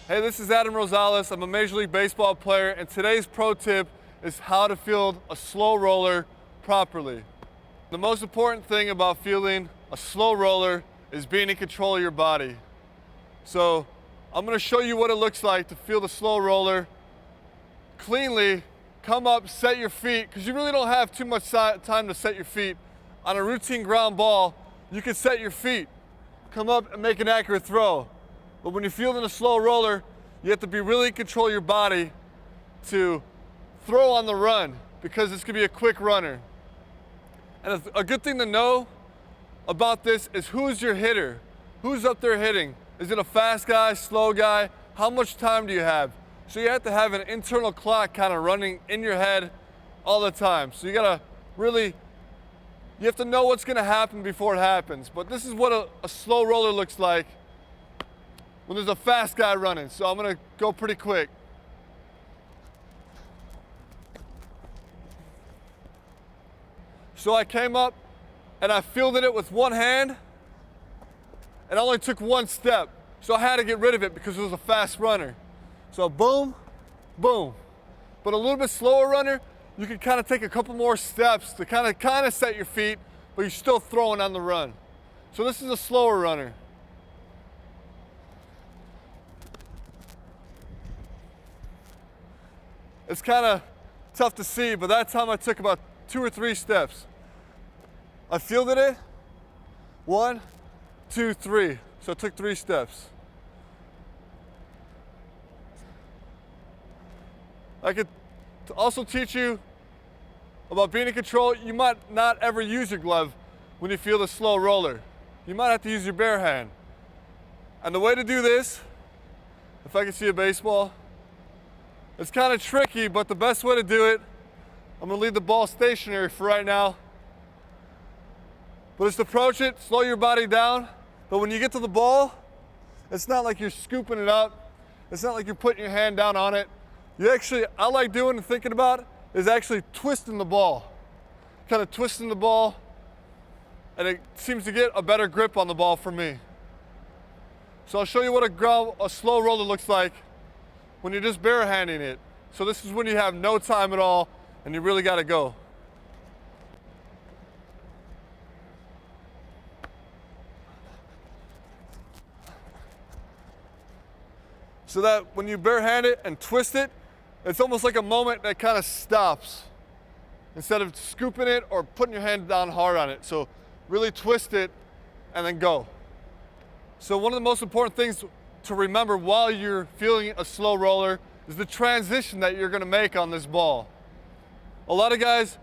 Hey, this is Adam Rosales. I'm a Major League Baseball player, and today's pro tip is how to field a slow roller properly. The most important thing about fielding a slow roller is being in control of your body. So I'm going to show you what it looks like to field a slow roller cleanly. Come up, set your feet, because you really don't have too much time to set your feet. On a routine ground ball, you can set your feet, come up and make an accurate throw. But when you're fielding a slow roller, you have to be really in control of your body to throw on the run, because this could be a quick runner. And a good thing to know about this is who's your hitter? Who's up there hitting? Is it a fast guy, slow guy? How much time do you have? So you have to have an internal clock kind of running in your head all the time. So you have to know what's gonna happen before it happens. But this is what a slow roller looks like when there's a fast guy running. So I'm gonna go pretty quick. So I came up and I fielded it with one hand, and I only took one step. So I had to get rid of it because it was a fast runner. So boom, boom. But a little bit slower runner, you can kind of take a couple more steps to kind of set your feet, but you're still throwing on the run. So this is a slower runner. It's kind of tough to see, but that time I took about 2 or 3 steps. I fielded it, 1, 2, 3. So I took 3 steps. I could also teach you about being in control. You might not ever use your glove when you field a slow roller. You might have to use your bare hand. And the way to do this, if I can see a baseball, it's kind of tricky, but the best way to do it, I'm gonna leave the ball stationary for right now. But just approach it, slow your body down. But when you get to the ball, it's not like you're scooping it up. It's not like you're putting your hand down on it. I like doing and thinking about is actually twisting the ball. Kind of twisting the ball, and it seems to get a better grip on the ball for me. So I'll show you what a slow roller looks like when you're just barehanding it. So this is when you have no time at all and you really got to go. So that when you barehand it and twist it, it's almost like a moment that kind of stops instead of scooping it or putting your hand down hard on it. So really twist it and then go. So one of the most important things to remember while you're fielding a slow roller is the transition that you're gonna make on this ball. A lot of guys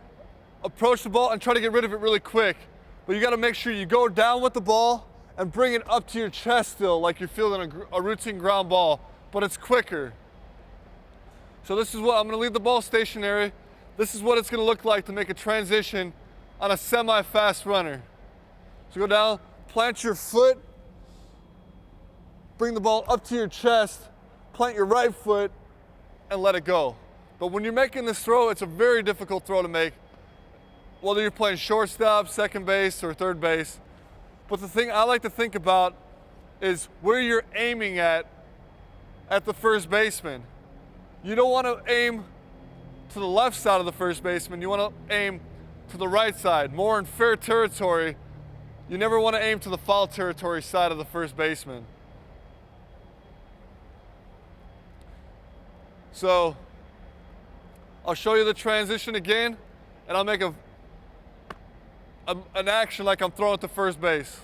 approach the ball and try to get rid of it really quick, but you gotta make sure you go down with the ball and bring it up to your chest still, like you're fielding a routine ground ball, but it's quicker. So this is what, I'm gonna leave the ball stationary. This is what it's gonna look like to make a transition on a semi-fast runner. So go down, plant your foot, bring the ball up to your chest, plant your right foot, and let it go. But when you're making this throw, it's a very difficult throw to make, whether you're playing shortstop, second base, or third base. But the thing I like to think about is where you're aiming at the first baseman. You don't want to aim to the left side of the first baseman. You want to aim to the right side, more in fair territory. You never want to aim to the foul territory side of the first baseman. So I'll show you the transition again, and I'll make an action like I'm throwing to first base.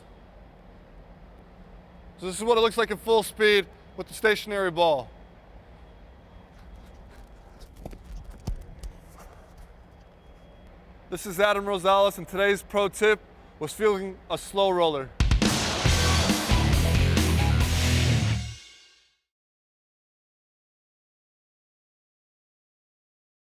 So this is what it looks like at full speed with the stationary ball. This is Adam Rosales, and today's pro tip was fielding a slow roller.